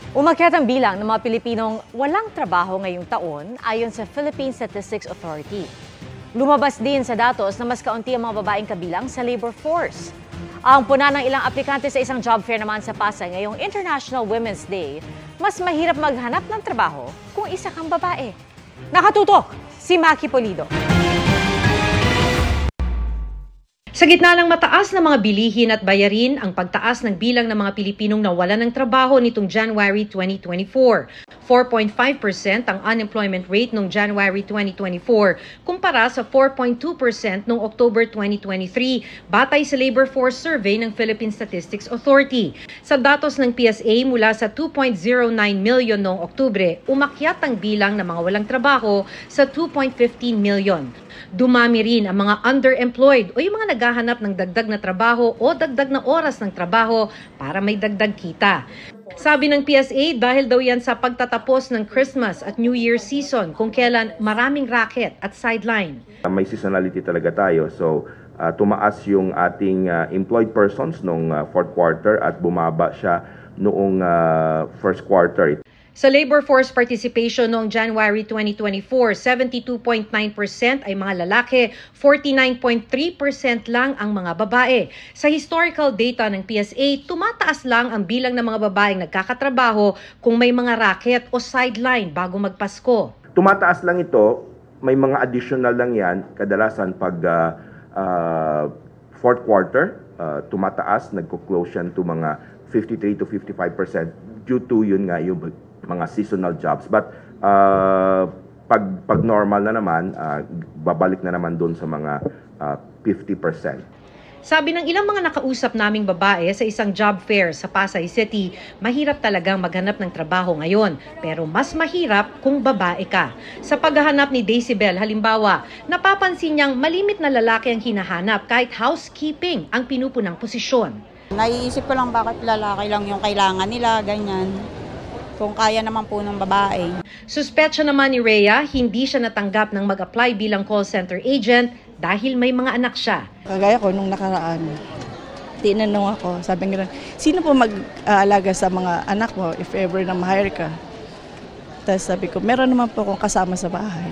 Umakyat ang bilang ng mga Pilipinong walang trabaho ngayong taon ayon sa Philippine Statistics Authority. Lumabas din sa datos na mas kaunti ang mga babaeng kabilang sa labor force. Ang puna ng ilang aplikante sa isang job fair naman sa Pasay ngayong International Women's Day, mas mahirap maghanap ng trabaho kung isa kang babae. Nakatutok si Maki Pulido. Sa gitna ng mataas na mga bilihin at bayarin, ang pagtaas ng bilang ng mga Pilipinong nawalan ng trabaho nitong January 2024. 4.5% ang unemployment rate noong January 2024 kumpara sa 4.2% noong October 2023 batay sa Labor Force Survey ng Philippine Statistics Authority. Sa datos ng PSA mula sa 2.09 million noong Oktubre, umakyat ang bilang ng mga walang trabaho sa 2.15 million. Dumami rin ang mga underemployed o yung mga naghahanap ng dagdag na trabaho o dagdag na oras ng trabaho para may dagdag kita. Sabi ng PSA, dahil daw yan sa pagtatapos ng Christmas at New Year season kung kailan maraming racket at sideline. May seasonality talaga tayo. So, tumaas yung ating employed persons noong fourth quarter at bumaba siya noong first quarter. Sa labor force participation noong January 2024, 72.9% ay mga lalaki, 49.3% lang ang mga babae. Sa historical data ng PSA, tumataas lang ang bilang ng mga babaeng nagkakatrabaho kung may mga racket o sideline bago magpasko. Tumataas lang ito, may mga additional lang yan, kadalasan pag fourth quarter, tumataas, nagko-close yan to mga 53 to 55% due to yun nga yung mga seasonal jobs. But pag normal na naman, babalik na naman doon sa mga 50%. Sabi ng ilang mga nakausap naming babae sa isang job fair sa Pasay City, mahirap talagang maghanap ng trabaho ngayon, pero mas mahirap kung babae ka. Sa paghahanap ni Daisybel, halimbawa, napapansin niyang malimit na lalaki ang hinahanap kahit housekeeping ang pinupunang posisyon. Naiisip ko lang bakit lalaki lang yung kailangan nila, ganyan. Kung kaya naman po ng babae. Suspetsya naman ni Rhea, hindi siya natanggap ng mag-apply bilang call center agent dahil may mga anak siya. Kagaya ko nung nakaraan, tinanong ako, sabi nga, sino po mag-aalaga sa mga anak mo if ever na ma-hire ka? Tapos sabi ko, meron naman po akong kasama sa bahay.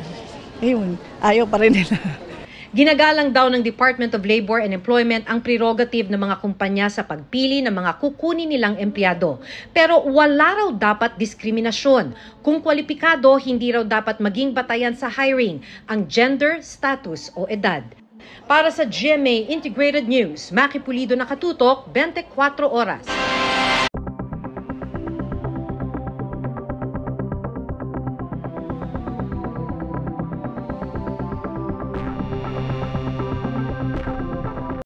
Ayun, ayaw pa rin nila. Ginagalang daw ng Department of Labor and Employment ang prerogative ng mga kumpanya sa pagpili ng mga kukunin nilang empleyado. Pero wala raw dapat diskriminasyon. Kung kwalipikado, hindi raw dapat maging batayan sa hiring ang gender, status o edad. Para sa GMA Integrated News, Maki Pulido, nakatutok, 24 oras.